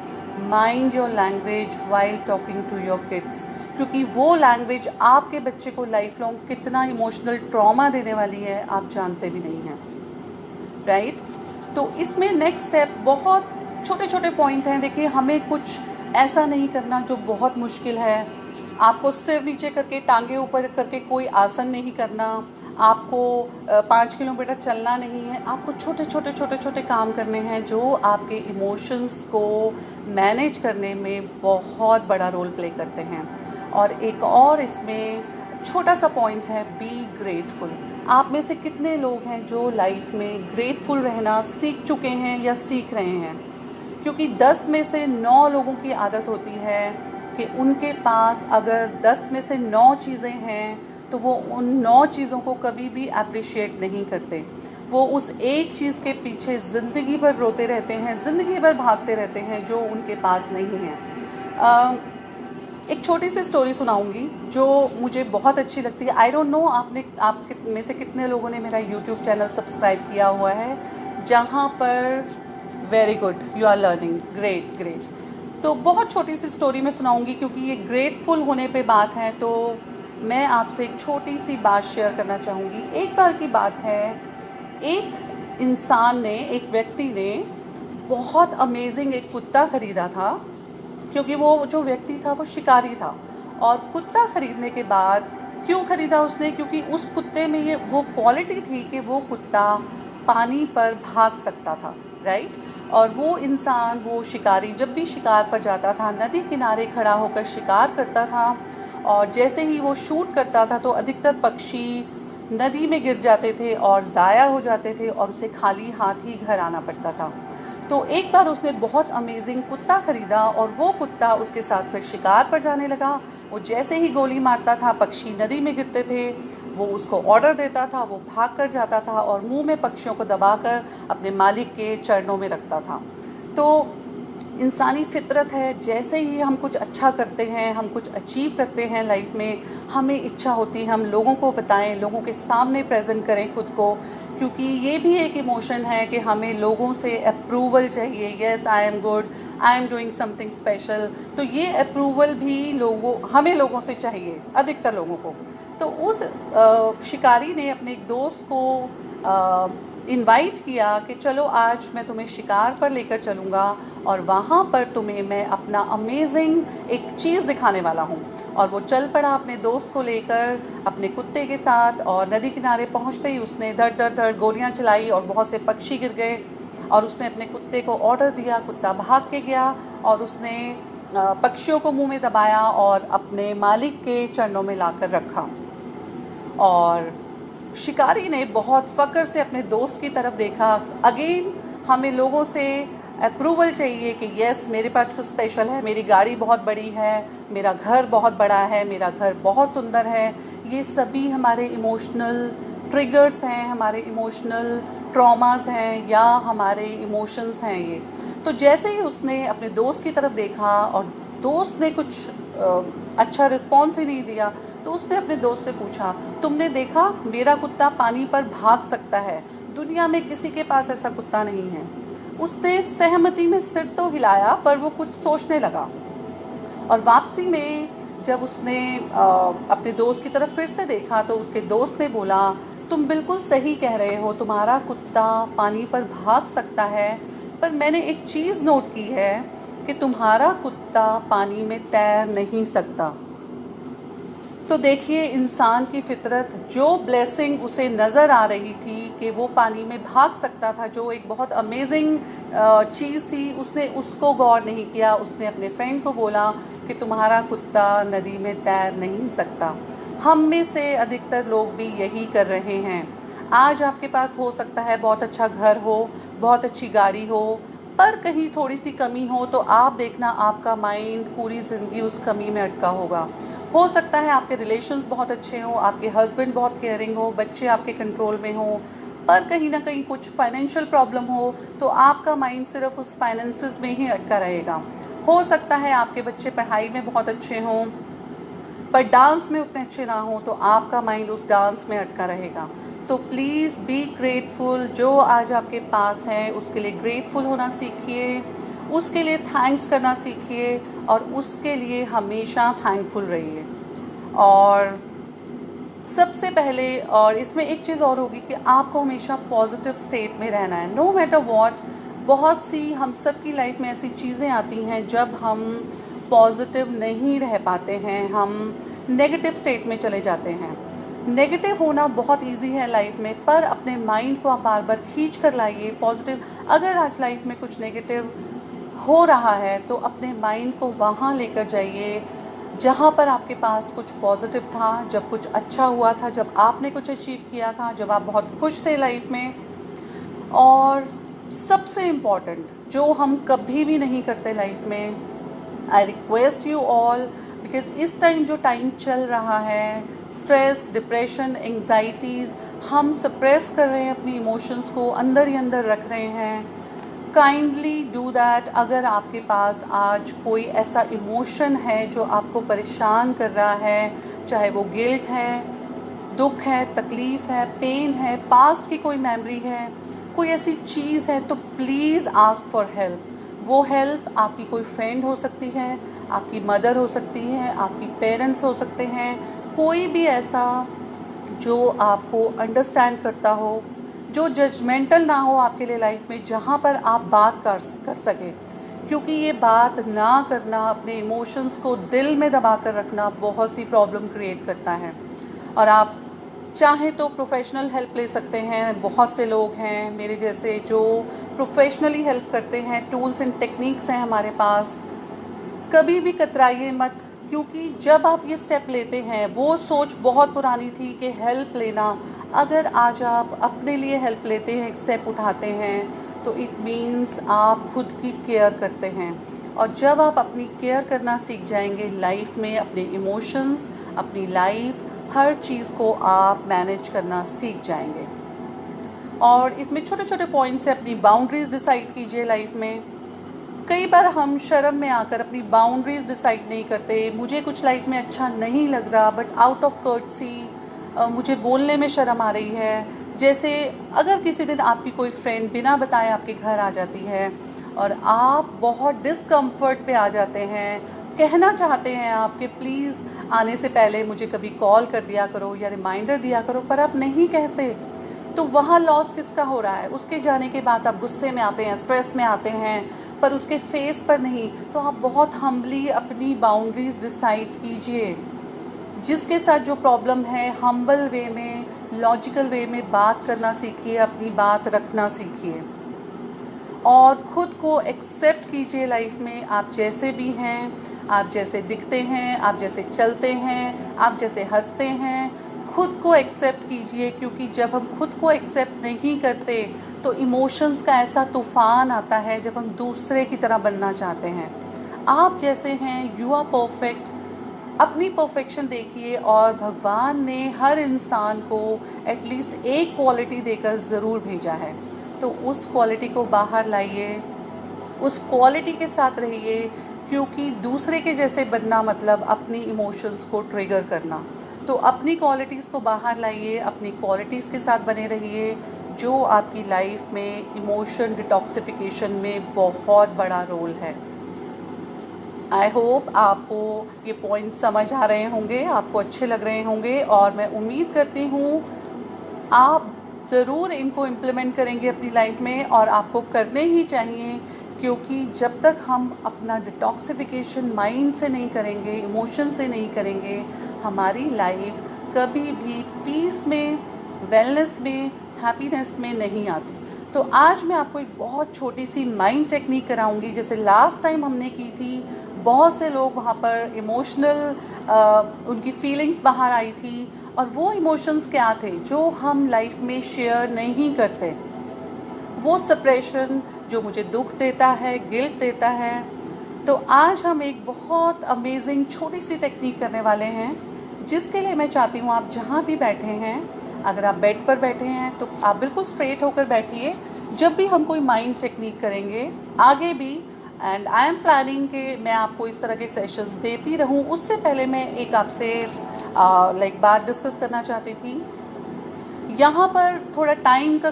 mind your language while talking to your kids, क्योंकि वो लैंग्वेज आपके बच्चे को लाइफ लॉन्ग कितना इमोशनल ट्रॉमा देने वाली है आप जानते भी नहीं हैं। राइट? तो इसमें नेक्स्ट स्टेप बहुत छोटे छोटे पॉइंट हैं। देखिए, हमें कुछ ऐसा नहीं करना जो बहुत मुश्किल है। आपको सिर नीचे करके टांगे ऊपर करके कोई आसन नहीं करना, आपको 5 किलोमीटर चलना नहीं है। आपको छोटे छोटे छोटे छोटे काम करने हैं जो आपके इमोशंस को मैनेज करने में बहुत बड़ा रोल प्ले करते हैं। और एक और इसमें छोटा सा पॉइंट है, बी ग्रेटफुल। आप में से कितने लोग हैं जो लाइफ में ग्रेटफुल रहना सीख चुके हैं या सीख रहे हैं? क्योंकि 10 में से 9 लोगों की आदत होती है कि उनके पास अगर 10 में से 9 चीज़ें हैं तो वो उन 9 चीज़ों को कभी भी अप्रिशिएट नहीं करते। वो उस एक चीज़ के पीछे ज़िंदगी भर रोते रहते हैं, ज़िंदगी भर भागते रहते हैं जो उनके पास नहीं है। एक छोटी सी स्टोरी सुनाऊंगी जो मुझे बहुत अच्छी लगती है। आई डोंट नो आप में से कितने लोगों ने मेरा यूट्यूब चैनल सब्सक्राइब किया हुआ है, जहाँ पर very good, you are learning, great great. तो बहुत छोटी सी स्टोरी मैं सुनाऊंगी क्योंकि ये ग्रेटफुल होने पे बात है, तो मैं आपसे एक छोटी सी बात शेयर करना चाहूँगी। एक बार की बात है, एक इंसान ने, एक व्यक्ति ने बहुत अमेजिंग एक कुत्ता ख़रीदा था, क्योंकि वो जो व्यक्ति था वो शिकारी था। और कुत्ता ख़रीदने के बाद क्यों ख़रीदा उसने? क्योंकि उस कुत्ते में ये वो क्वालिटी थी कि वो कुत्ता पानी पर भाग सकता था, राइट। और वो इंसान, वो शिकारी जब भी शिकार पर जाता था, नदी किनारे खड़ा होकर शिकार करता था, और जैसे ही वो शूट करता था तो अधिकतर पक्षी नदी में गिर जाते थे और ज़ाया हो जाते थे और उसे खाली हाथ ही घर आना पड़ता था। तो एक बार उसने बहुत अमेजिंग कुत्ता ख़रीदा और वो कुत्ता उसके साथ फिर शिकार पर जाने लगा। वो जैसे ही गोली मारता था, पक्षी नदी में गिरते थे, वो उसको ऑर्डर देता था, वो भाग कर जाता था और मुंह में पक्षियों को दबाकर अपने मालिक के चरणों में रखता था। तो इंसानी फितरत है, जैसे ही हम कुछ अच्छा करते हैं, हम कुछ अचीव करते हैं लाइफ में, हमें इच्छा होती है हम लोगों को बताएं, लोगों के सामने प्रेजेंट करें खुद को, क्योंकि ये भी एक इमोशन है कि हमें लोगों से अप्रूवल चाहिए। Yes, I am good, I am doing something special. तो ये अप्रूवल भी हमें लोगों से चाहिए, अधिकतर लोगों को। तो उस शिकारी ने अपने एक दोस्त को इनवाइट किया कि चलो आज मैं तुम्हें शिकार पर लेकर चलूँगा और वहाँ पर तुम्हें मैं अपना अमेजिंग एक चीज़ दिखाने वाला हूँ। और वो चल पड़ा अपने दोस्त को लेकर, अपने कुत्ते के साथ, और नदी किनारे पहुँचते ही उसने धड़ धड़ धड़ गोलियाँ चलाई और बहुत से पक्षी गिर गए। और उसने अपने कुत्ते को ऑर्डर दिया, कुत्ता भाग के गया और उसने पक्षियों को मुंह में दबाया और अपने मालिक के चरणों में लाकर रखा। और शिकारी ने बहुत फ़क्र से अपने दोस्त की तरफ देखा। अगेन हमें लोगों से अप्रूवल चाहिए कि यस, मेरे पास कुछ स्पेशल है, मेरी गाड़ी बहुत बड़ी है, मेरा घर बहुत बड़ा है, मेरा घर बहुत सुंदर है। ये सभी हमारे इमोशनल ट्रिगर्स हैं, हमारे इमोशनल ट्रॉमास हैं या हमारे इमोशंस हैं ये। तो जैसे ही उसने अपने दोस्त की तरफ देखा और दोस्त ने कुछ अच्छा रिस्पॉन्स ही नहीं दिया, तो उसने अपने दोस्त से पूछा, तुमने देखा मेरा कुत्ता पानी पर भाग सकता है, दुनिया में किसी के पास ऐसा कुत्ता नहीं है। उसने सहमति में सिर तो हिलाया पर वो कुछ सोचने लगा। और वापसी में जब उसने अपने दोस्त की तरफ फिर से देखा तो उसके दोस्त ने बोला, तुम बिल्कुल सही कह रहे हो, तुम्हारा कुत्ता पानी पर भाग सकता है, पर मैंने एक चीज़ नोट की है कि तुम्हारा कुत्ता पानी में तैर नहीं सकता। तो देखिए इंसान की फितरत, जो ब्लेसिंग उसे नज़र आ रही थी कि वो पानी में भाग सकता था, जो एक बहुत अमेजिंग चीज़ थी, उसने उसको गौर नहीं किया। उसने अपने फ्रेंड को बोला कि तुम्हारा कुत्ता नदी में तैर नहीं सकता। हम में से अधिकतर लोग भी यही कर रहे हैं। आज आपके पास हो सकता है बहुत अच्छा घर हो, बहुत अच्छी गाड़ी हो, पर कहीं थोड़ी सी कमी हो तो आप देखना आपका माइंड पूरी ज़िंदगी उस कमी में अटका होगा। हो सकता है आपके रिलेशंस बहुत अच्छे हों, आपके हस्बैंड बहुत केयरिंग हो, बच्चे आपके कंट्रोल में हों, पर कहीं ना कहीं कुछ फाइनेंशियल प्रॉब्लम हो तो आपका माइंड सिर्फ उस फाइनेंसेस में ही अटका रहेगा। हो सकता है आपके बच्चे पढ़ाई में बहुत अच्छे हों पर डांस में उतने अच्छे ना हों तो आपका माइंड उस डांस में अटका रहेगा। तो प्लीज़ बी ग्रेटफुल। जो आज आपके पास है उसके लिए ग्रेटफुल होना सीखिए, उसके लिए थैंक्स करना सीखिए और उसके लिए हमेशा थैंकफुल रहिए। और सबसे पहले, और इसमें एक चीज़ और होगी कि आपको हमेशा पॉजिटिव स्टेट में रहना है, नो मैटर व्हाट। बहुत सी हम सब की लाइफ में ऐसी चीज़ें आती हैं जब हम पॉजिटिव नहीं रह पाते हैं, हम नेगेटिव स्टेट में चले जाते हैं। नेगेटिव होना बहुत इजी है लाइफ में, पर अपने माइंड को आप बार बार खींच कर लाइए पॉजिटिव। अगर आज लाइफ में कुछ नेगेटिव हो रहा है तो अपने माइंड को वहाँ लेकर जाइए जहाँ पर आपके पास कुछ पॉजिटिव था, जब कुछ अच्छा हुआ था, जब आपने कुछ अचीव किया था, जब आप बहुत खुश थे लाइफ में। और सबसे इम्पॉर्टेंट जो हम कभी भी नहीं करते लाइफ में, I request you all, because इस टाइम जो टाइम चल रहा है, स्ट्रेस, डिप्रेशन, एंग्जाइटीज़, हम सप्रेस कर रहे हैं अपनी इमोशंस को, अंदर ही अंदर रख रहे हैं। Kindly do that. अगर आपके पास आज कोई ऐसा इमोशन है जो आपको परेशान कर रहा है, चाहे वो गिल्ट है, दुख है, तकलीफ़ है, पेन है, पास्ट की कोई मेमोरी है, कोई ऐसी चीज़ है, तो प्लीज़ आस्क फॉर हेल्प। वो हेल्प आपकी कोई फ्रेंड हो सकती है, आपकी मदर हो सकती है, आपकी पेरेंट्स हो सकते हैं, कोई भी ऐसा जो आपको अंडरस्टैंड करता हो, जो जजमेंटल ना हो आपके लिए लाइफ में, जहाँ पर आप बात कर सकें। क्योंकि ये बात ना करना, अपने इमोशंस को दिल में दबा कर रखना बहुत सी प्रॉब्लम क्रिएट करता है। और आप चाहें तो प्रोफेशनल हेल्प ले सकते हैं। बहुत से लोग हैं मेरे जैसे जो प्रोफेशनली हेल्प करते हैं, टूल्स एंड टेक्निक्स हैं हमारे पास। कभी भी कतराइए मत, क्योंकि जब आप ये स्टेप लेते हैं, वो सोच बहुत पुरानी थी कि हेल्प लेना, अगर आज आप अपने लिए हेल्प लेते हैं, एक स्टेप उठाते हैं, तो इट मीन्स आप खुद की केयर करते हैं। और जब आप अपनी केयर करना सीख जाएंगे लाइफ में, अपने इमोशंस, अपनी लाइफ, हर चीज़ को आप मैनेज करना सीख जाएंगे। और इसमें छोटे छोटे पॉइंट्स से अपनी बाउंड्रीज डिसाइड कीजिए लाइफ में। कई बार हम शर्म में आकर अपनी बाउंड्रीज डिसाइड नहीं करते। मुझे कुछ लाइफ में अच्छा नहीं लग रहा, बट आउट ऑफ कर्टसी मुझे बोलने में शर्म आ रही है। जैसे अगर किसी दिन आपकी कोई फ्रेंड बिना बताए आपके घर आ जाती है और आप बहुत डिस्कम्फर्ट पे आ जाते हैं, कहना चाहते हैं आप कि प्लीज़ आने से पहले मुझे कभी कॉल कर दिया करो या रिमाइंडर दिया करो, पर आप नहीं कहते, तो वहाँ लॉस किसका हो रहा है? उसके जाने के बाद आप गुस्से में आते हैं, स्ट्रेस में आते हैं, पर उसके फेस पर नहीं। तो आप बहुत हम्बली अपनी बाउंड्रीज डिसाइड कीजिए। जिसके साथ जो प्रॉब्लम है, हम्बल वे में, लॉजिकल वे में बात करना सीखिए, अपनी बात रखना सीखिए और खुद को एक्सेप्ट कीजिए लाइफ में। आप जैसे भी हैं, आप जैसे दिखते हैं, आप जैसे चलते हैं, आप जैसे हंसते हैं, खुद को एक्सेप्ट कीजिए। क्योंकि जब हम खुद को एक्सेप्ट नहीं करते तो इमोशंस का ऐसा तूफान आता है जब हम दूसरे की तरह बनना चाहते हैं। आप जैसे हैं, यू आर परफेक्ट। अपनी परफेक्शन देखिए, और भगवान ने हर इंसान को एटलीस्ट एक क्वालिटी देकर ज़रूर भेजा है, तो उस क्वालिटी को बाहर लाइए, उस क्वालिटी के साथ रहिए। क्योंकि दूसरे के जैसे बनना मतलब अपनी इमोशंस को ट्रिगर करना। तो अपनी क्वालिटीज़ को बाहर लाइए, अपनी क्वालिटीज़ के साथ बने रहिए, जो आपकी लाइफ में इमोशन डिटॉक्सिफिकेशन में बहुत बड़ा रोल है। आई होप आपको ये पॉइंट समझ आ रहे होंगे, आपको अच्छे लग रहे होंगे, और मैं उम्मीद करती हूँ आप ज़रूर इनको इम्प्लीमेंट करेंगे अपनी लाइफ में, और आपको करने ही चाहिए। क्योंकि जब तक हम अपना डिटॉक्सिफिकेशन माइंड से नहीं करेंगे, इमोशन से नहीं करेंगे, हमारी लाइफ कभी भी पीस में, वेलनेस में, हैप्पीनेस में नहीं आती। तो आज मैं आपको एक बहुत छोटी सी माइंड टेक्निक कराऊंगी, जैसे लास्ट टाइम हमने की थी। बहुत से लोग वहाँ पर इमोशनल उनकी फीलिंग्स बाहर आई थी, और वो इमोशंस क्या थे जो हम लाइफ में शेयर नहीं करते। वो सप्रेशन जो मुझे दुख देता है, गिल्ट देता है। तो आज हम एक बहुत अमेजिंग छोटी सी टेक्निक करने वाले हैं, जिसके लिए मैं चाहती हूँ आप जहाँ भी बैठे हैं, अगर आप बेड पर बैठे हैं तो आप बिल्कुल स्ट्रेट होकर बैठिए। जब भी हम कोई माइंड टेक्निक करेंगे आगे भी, एंड आई एम प्लानिंग कि मैं आपको इस तरह के सेशंस देती रहूं। उससे पहले मैं एक आपसे बात डिस्कस करना चाहती थी। यहाँ पर थोड़ा टाइम का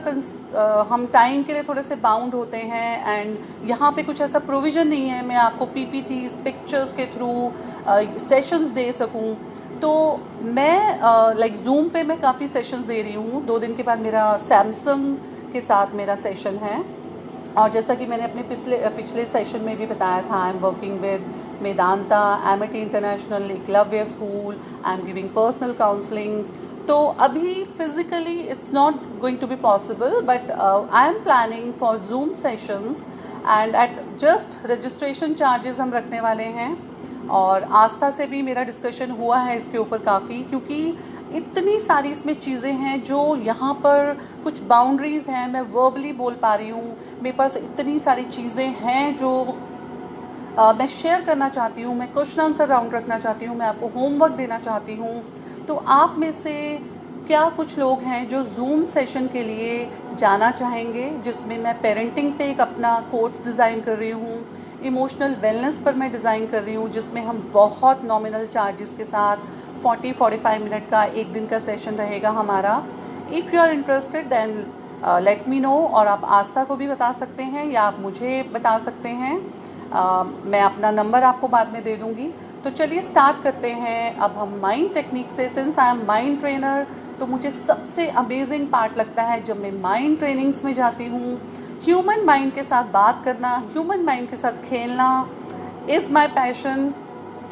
हम टाइम के लिए थोड़े से बाउंड होते हैं, एंड यहाँ पे कुछ ऐसा प्रोविज़न नहीं है मैं आपको पीपीटीज पिक्चर्स के थ्रू सेशंस दे सकूँ। तो मैं जूम पे मैं काफ़ी सेशंस दे रही हूँ। 2 दिन के बाद मेरा सैमसंग के साथ मेरा सेशन है, और जैसा कि मैंने अपने पिछले सेशन में भी बताया था, I am working with Medanta, Amity international, Eklavya school, I am giving personal counsellings. तो अभी physically it's not going to be possible, but I am planning for Zoom sessions and at just registration charges हम रखने वाले हैं। और आस्था से भी मेरा डिस्कशन हुआ है इसके ऊपर काफ़ी, क्योंकि इतनी सारी इसमें चीज़ें हैं जो यहाँ पर कुछ बाउंड्रीज़ हैं, मैं वर्बली बोल पा रही हूँ, मेरे पास इतनी सारी चीज़ें हैं जो मैं शेयर करना चाहती हूँ, मैं क्वेश्चन आंसर राउंड रखना चाहती हूँ, मैं आपको होमवर्क देना चाहती हूँ। तो आप में से क्या कुछ लोग हैं जो जूम सेशन के लिए जाना चाहेंगे, जिसमें मैं पेरेंटिंग पे एक अपना कोर्स डिज़ाइन कर रही हूँ, इमोशनल वेलनेस पर मैं डिज़ाइन कर रही हूँ, जिसमें हम बहुत नॉमिनल चार्जेस के साथ 40-45 मिनट का एक दिन का सेशन रहेगा हमारा। If you are interested then let me know, और आप आस्था को भी बता सकते हैं या आप मुझे बता सकते हैं। मैं अपना नंबर आपको बाद में दे दूँगी। तो चलिए स्टार्ट करते हैं। अब हम माइंड टेक्निक से, since I am mind trainer, तो मुझे सबसे अमेजिंग पार्ट लगता है जब मैं माइंड ट्रेनिंग्स में जाती हूँ। ह्यूमन माइंड के साथ बात करना, ह्यूमन माइंड के साथ खेलना इज़ माई पैशन।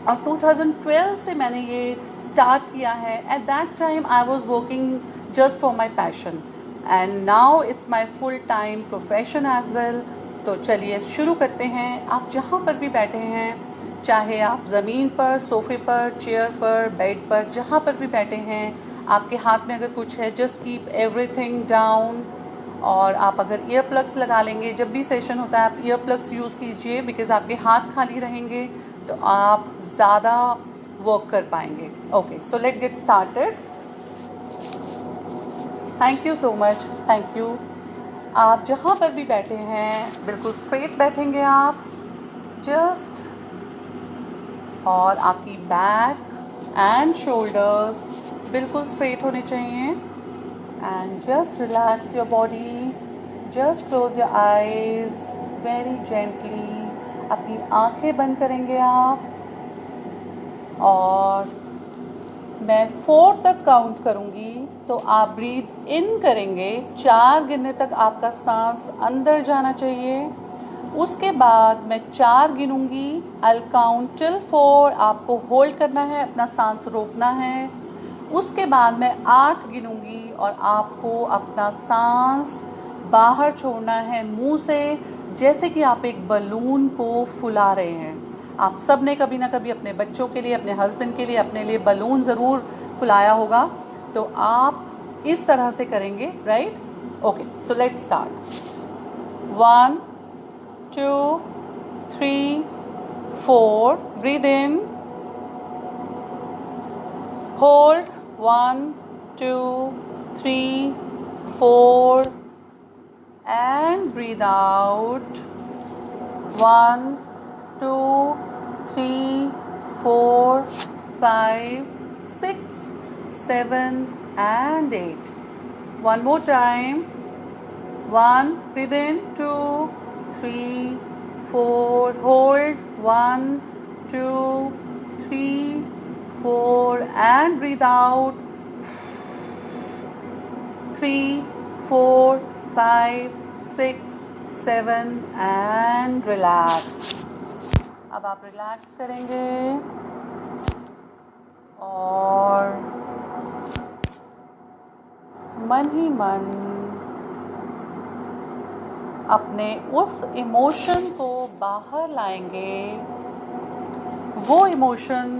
और 2012 से मैंने ये स्टार्ट किया है। At that time I was working just for my passion and now it's my full time profession as well. तो चलिए शुरू करते हैं। आप जहाँ पर भी बैठे हैं, चाहे आप ज़मीन पर, सोफे पर, चेयर पर, बेड पर, जहाँ पर भी बैठे हैं, आपके हाथ में अगर कुछ है, जस्ट कीप एवरीथिंग डाउन। और आप अगर ईयर प्लग्स लगा लेंगे, जब भी सेशन होता है आप ईयर प्लग्स यूज़ कीजिए, बिकॉज आपके हाथ खाली रहेंगे तो आप ज़्यादा वर्क कर पाएंगे। Okay, so let get started. Thank you so much, thank you. आप जहाँ पर भी बैठे हैं बिल्कुल स्ट्रेट बैठेंगे आप, जस्ट, और आपकी बैक एंड शोल्डर्स बिल्कुल स्ट्रेट होने चाहिए। And just relax your body, just close your eyes very gently. अपनी आंखें बंद करेंगे आप, और मैं 4 तक काउंट करूँगी तो आप ब्रीथ इन करेंगे। 4 गिनने तक आपका सांस अंदर जाना चाहिए। उसके बाद मैं 4 गिनूँगी, आई काउंट टिल 4, आपको होल्ड करना है, अपना सांस रोकना है। उसके बाद मैं 8 गिनूँगी और आपको अपना सांस बाहर छोड़ना है मुंह से, जैसे कि आप एक बलून को फुला रहे हैं। आप सब ने कभी ना कभी अपने बच्चों के लिए, अपने हस्बैंड के लिए, अपने लिए बलून ज़रूर फुलाया होगा। तो आप इस तरह से करेंगे, right? Okay, so let's start. 1 2 3 4, breathe in, hold 1 2 3 4 and breathe out 1 2 3 4 5 6 7 and 8. One more time. 1, breathe in, 2 3 4, hold 1 2 3 4 and breathe out 3 4 5 6 7 and relax. अब आप रिलैक्स करेंगे और मन ही मन अपने उस इमोशन को बाहर लाएंगे। वो इमोशन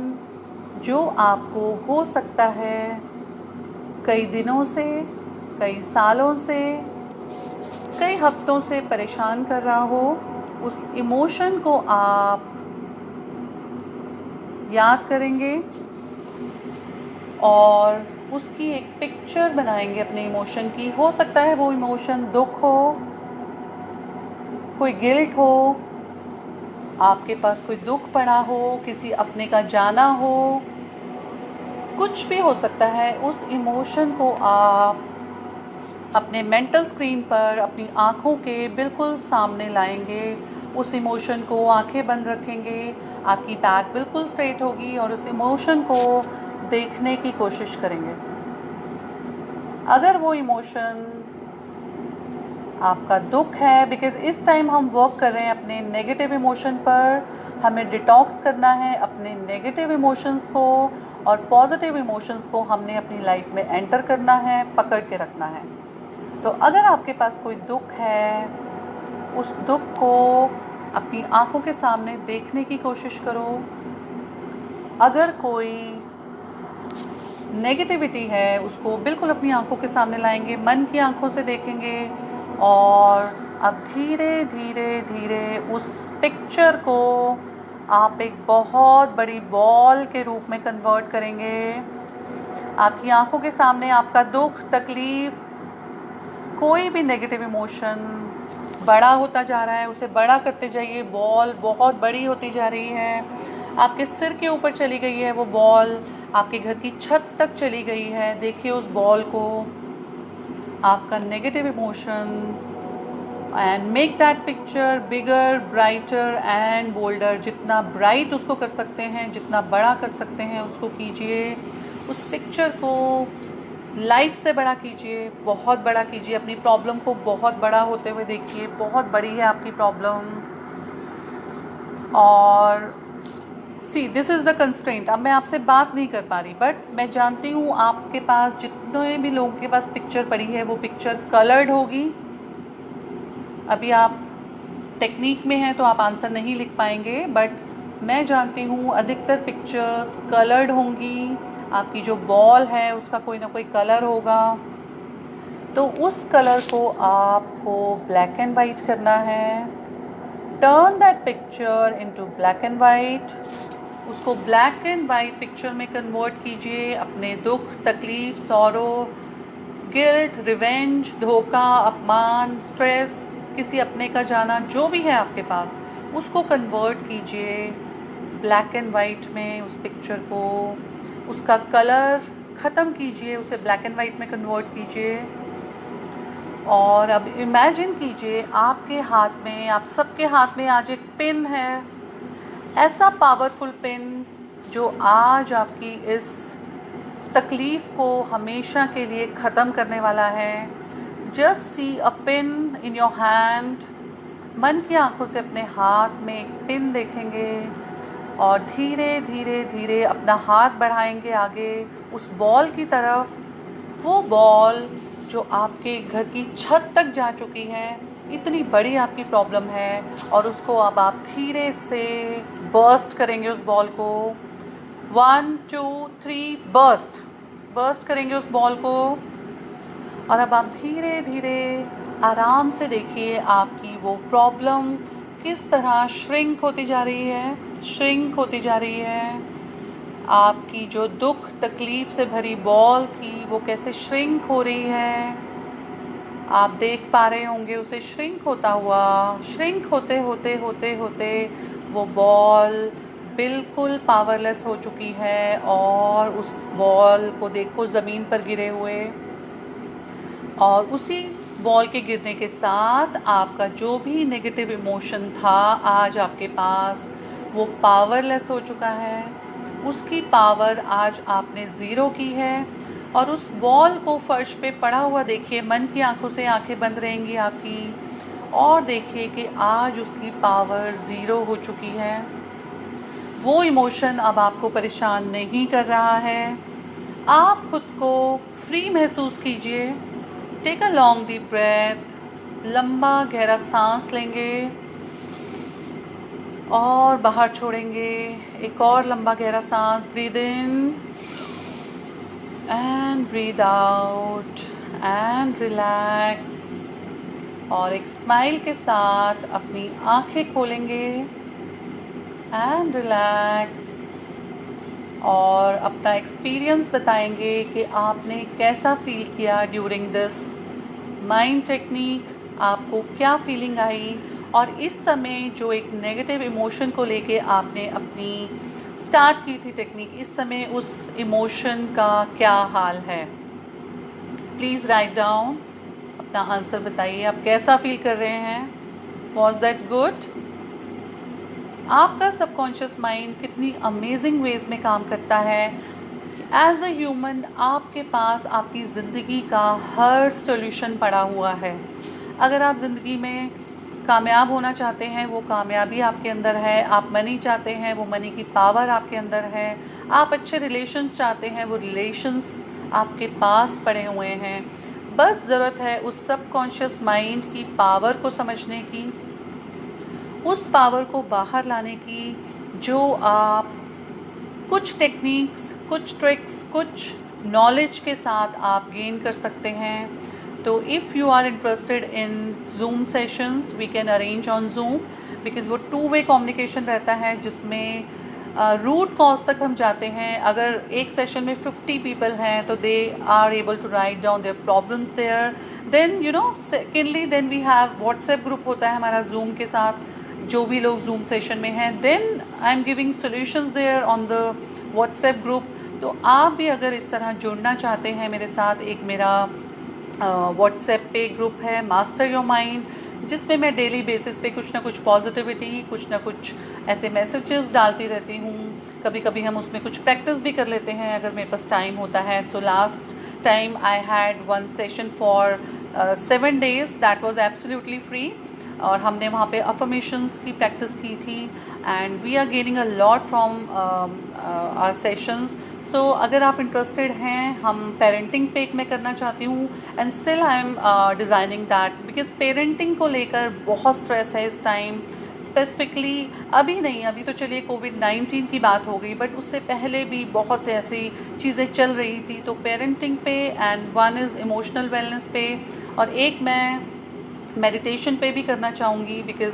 जो आपको हो सकता है कई दिनों से, कई सालों से, कई हफ्तों से परेशान कर रहा हो, उस इमोशन को आप याद करेंगे और उसकी एक पिक्चर बनाएंगे अपने इमोशन की। हो सकता है वो इमोशन दुख हो, कोई गिल्ट हो, आपके पास कोई दुख पड़ा हो, किसी अपने का जाना हो, कुछ भी हो सकता है। उस इमोशन को आप अपने मेंटल स्क्रीन पर अपनी आँखों के बिल्कुल सामने लाएंगे। उस इमोशन को आंखें बंद रखेंगे, आपकी बैक बिल्कुल स्ट्रेट होगी और उस इमोशन को देखने की कोशिश करेंगे। अगर वो इमोशन आपका दुख है, बिकॉज इस टाइम हम वर्क कर रहे हैं अपने नेगेटिव इमोशन पर, हमें डिटॉक्स करना है अपने नेगेटिव इमोशंस को, और पॉजिटिव इमोशंस को हमने अपनी लाइफ में एंटर करना है, पकड़ के रखना है। तो अगर आपके पास कोई दुख है, उस दुख को अपनी आंखों के सामने देखने की कोशिश करो। अगर कोई नेगेटिविटी है उसको बिल्कुल अपनी आंखों के सामने लाएंगे, मन की आंखों से देखेंगे, और अब धीरे धीरे धीरे उस पिक्चर को आप एक बहुत बड़ी बॉल के रूप में कन्वर्ट करेंगे। आपकी आंखों के सामने आपका दुख, तकलीफ, कोई भी नेगेटिव इमोशन बड़ा होता जा रहा है, उसे बड़ा करते जाइए। बॉल बहुत बड़ी होती जा रही है, आपके सिर के ऊपर चली गई है वो बॉल, आपके घर की छत तक चली गई है। देखिए उस बॉल को, आपका negative emotion, and make that picture bigger, brighter and boulder. जितना ब्राइट उसको कर सकते हैं, जितना बड़ा कर सकते हैं उसको कीजिए। उस पिक्चर को लाइफ से बड़ा कीजिए, बहुत बड़ा कीजिए। अपनी प्रॉब्लम को बहुत बड़ा होते हुए देखिए, बहुत बड़ी है आपकी प्रॉब्लम। और see this is the constraint. अब मैं आपसे बात नहीं कर पा रही, बट मैं जानती हूँ आपके पास जितने भी लोगों के पास पिक्चर पड़ी है वो पिक्चर कलर्ड होगी। अभी आप टेक्निक में हैं तो आप आंसर नहीं लिख पाएंगे, बट मैं जानती हूँ अधिकतर पिक्चर्स कलर्ड होंगी। आपकी जो बॉल है उसका कोई ना कोई कलर होगा, तो उस कलर को आपको ब्लैक एंड वाइट करना है। Turn that picture into black and white. उसको ब्लैक एंड वाइट पिक्चर में कन्वर्ट कीजिए। अपने दुख, तकलीफ, सॉरो, गिल्ट, रिवेंज, धोखा, अपमान, स्ट्रेस, किसी अपने का जाना, जो भी है आपके पास, उसको कन्वर्ट कीजिए ब्लैक एंड वाइट में। उस पिक्चर को, उसका कलर ख़त्म कीजिए, उसे ब्लैक एंड वाइट में कन्वर्ट कीजिए। और अब इमेजिन कीजिए आपके हाथ में, आप सबके हाथ में आज एक पिन है, ऐसा पावरफुल पिन जो आज आपकी इस तकलीफ़ को हमेशा के लिए ख़त्म करने वाला है। Just see a pin in your hand. मन की आंखों से अपने हाथ में एक पिन देखेंगे और धीरे धीरे धीरे अपना हाथ बढ़ाएंगे आगे उस बॉल की तरफ। वो बॉल जो आपके घर की छत तक जा चुकी है, इतनी बड़ी आपकी प्रॉब्लम है, और उसको अब आप धीरे से बर्स्ट करेंगे उस बॉल को। 1 2 3 बर्स्ट करेंगे उस बॉल को। और अब आप धीरे धीरे आराम से देखिए आपकी वो प्रॉब्लम किस तरह श्रिंक होती जा रही है। आपकी जो दुख, तकलीफ से भरी बॉल थी वो कैसे श्रिंक हो रही है, आप देख पा रहे होंगे उसे श्रिंक होता हुआ। श्रिंक होते होते होते होते वो बॉल बिल्कुल पावरलेस हो चुकी है, और उस बॉल को देखो ज़मीन पर गिरे हुए, और उसी बॉल के गिरने के साथ आपका जो भी नेगेटिव इमोशन था आज आपके पास, वो पावरलेस हो चुका है। उसकी पावर आज आपने ज़ीरो की है। और उस बॉल को फर्श पे पड़ा हुआ देखिए, मन की आंखों से आंखें बंद रहेंगी आपकी, और देखिए कि आज उसकी पावर ज़ीरो हो चुकी है। वो इमोशन अब आपको परेशान नहीं कर रहा है। आप खुद को फ्री महसूस कीजिए। Take a long deep breath. लंबा गहरा सांस लेंगे और बाहर छोड़ेंगे। एक और लंबा गहरा सांस। Breathe in and breathe out and relax. और एक स्माइल के साथ अपनी आंखें खोलेंगे एंड रिलैक्स, और अपना एक्सपीरियंस बताएंगे कि आपने कैसा फील किया ड्यूरिंग दिस माइंड टेक्निक। आपको क्या फीलिंग आई, और इस समय जो एक नेगेटिव इमोशन को लेके आपने अपनी स्टार्ट की थी टेक्निक, इस समय उस इमोशन का क्या हाल है। प्लीज़ राइट डाउन, अपना आंसर बताइए, आप कैसा फील कर रहे हैं। Was that good. आपका सबकॉन्शियस माइंड कितनी अमेजिंग वेज में काम करता है। एज अ ह्यूमन आपके पास आपकी ज़िंदगी का हर सॉल्यूशन पड़ा हुआ है। अगर आप ज़िंदगी में कामयाब होना चाहते हैं वो कामयाबी आपके अंदर है, आप मनी चाहते हैं वो मनी की पावर आपके अंदर है, आप अच्छे रिलेशंस चाहते हैं वो रिलेशंस आपके पास पड़े हुए हैं। बस ज़रूरत है उस सबकॉन्शियस माइंड की पावर को समझने की, उस पावर को बाहर लाने की, जो आप कुछ टेक्निक्स, कुछ ट्रिक्स, कुछ नॉलेज के साथ आप गेन कर सकते हैं। तो if you are interested in Zoom sessions we can arrange on Zoom, because वो 2 वे कम्युनिकेशन रहता है जिसमें रूट कॉज तक हम जाते हैं। अगर एक सेशन में 50 पीपल हैं तो they are able to write down their problems there. Then you know secondly then we have WhatsApp group होता है हमारा जूम के साथ, जो भी लोग जूम सेशन में हैं, then I am giving solutions there on the WhatsApp group. तो आप भी अगर इस तरह जुड़ना चाहते हैं मेरे साथ, एक मेरा व्हाट्सएप पे ग्रुप है मास्टर योर माइंड, जिसमें मैं डेली बेसिस पे कुछ ना कुछ पॉजिटिविटी, कुछ ना कुछ ऐसे मैसेजेस डालती रहती हूँ। कभी कभी हम उसमें कुछ प्रैक्टिस भी कर लेते हैं अगर मेरे पास टाइम होता है। So last time I had 1 session for 7 days, that was absolutely free, और हमने वहाँ पे अफर्मेशंस की प्रैक्टिस की थी and we are gaining a lot from our sessions. So अगर आप इंटरेस्टेड हैं, हम पेरेंटिंग पे एक मैं करना चाहती हूँ and still I am designing that, because parenting को लेकर बहुत स्ट्रेस है इस टाइम स्पेसिफिकली। अभी नहीं, अभी तो चलिए कोविड-19 की बात हो गई, बट उससे पहले भी बहुत से ऐसी चीज़ें चल रही थी। तो पेरेंटिंग पे एंड 1 इज़ इमोशनल वेलनेस पे, और एक मैं मेडिटेशन पे भी करना चाहूँगी, बिकॉज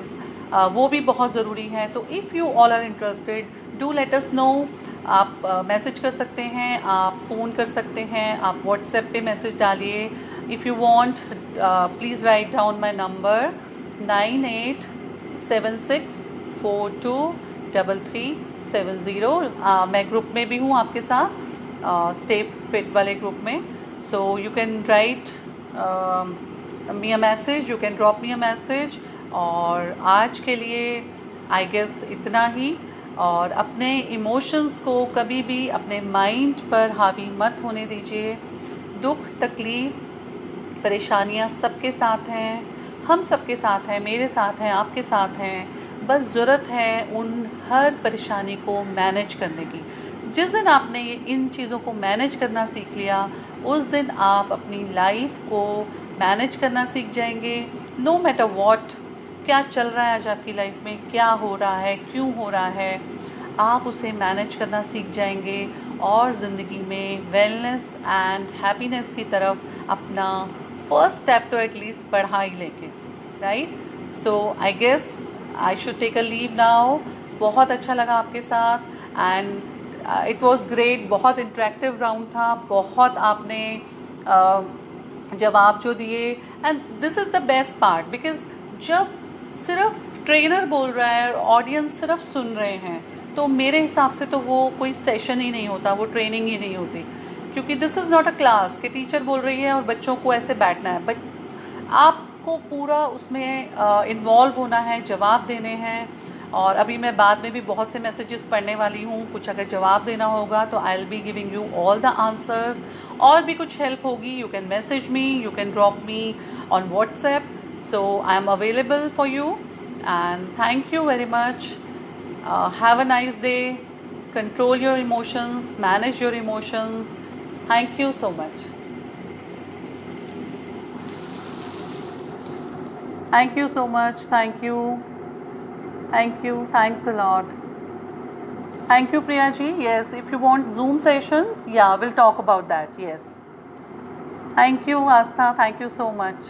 वो भी बहुत ज़रूरी है। तो if you all are interested do let us know. आप मैसेज कर सकते हैं, आप फ़ोन कर सकते हैं, आप व्हाट्सएप पे मैसेज डालिए। If you want please write down my number 9876423370। मैं ग्रुप में भी हूँ आपके साथ, स्टे फिट वाले ग्रुप में। So you can write me a message, you can drop me a message. और आज के लिए आई गेस इतना ही। और अपने इमोशंस को कभी भी अपने माइंड पर हावी मत होने दीजिए। दुख, तकलीफ़, परेशानियां सबके साथ हैं, हम सबके साथ हैं, मेरे साथ हैं, आपके साथ हैं। बस ज़रूरत है उन हर परेशानी को मैनेज करने की। जिस दिन आपने इन चीज़ों को मैनेज करना सीख लिया, उस दिन आप अपनी लाइफ को मैनेज करना सीख जाएंगे। नो मैटर वॉट, क्या चल रहा है आज आपकी लाइफ में, क्या हो रहा है, क्यों हो रहा है, आप उसे मैनेज करना सीख जाएंगे और ज़िंदगी में वेलनेस एंड हैप्पीनेस की तरफ अपना फर्स्ट स्टेप तो एटलीस्ट बढ़ा ही लेंगे, right. So I guess I should take a leave now. बहुत अच्छा लगा आपके साथ एंड इट वाज ग्रेट। बहुत इंटरेक्टिव राउंड था, बहुत आपने जवाब जो दिए, and this is the best part, because जब सिर्फ ट्रेनर बोल रहा है और ऑडियंस सिर्फ सुन रहे हैं, तो मेरे हिसाब से तो वो कोई सेशन ही नहीं होता, वो ट्रेनिंग ही नहीं होती। क्योंकि this is not a class कि टीचर बोल रही है और बच्चों को ऐसे बैठना है, बट आपको पूरा उसमें इन्वॉल्व होना है, जवाब देने हैं। और अभी मैं बाद में भी बहुत से मैसेजेस पढ़ने वाली हूँ, कुछ अगर जवाब देना होगा तो I will be giving you all the answers. और भी कुछ हेल्प होगी, you can message me, you can drop me on WhatsApp. So I am available for you, and thank you very much. Have a nice day. Control your emotions, manage your emotions. Thank you so much. Thank you so much. Thank you. Thank you. Thanks a lot. Thank you, Priya ji. Yes, if you want Zoom session, yeah, we'll talk about that. Yes. Thank you, Astha. Thank you so much.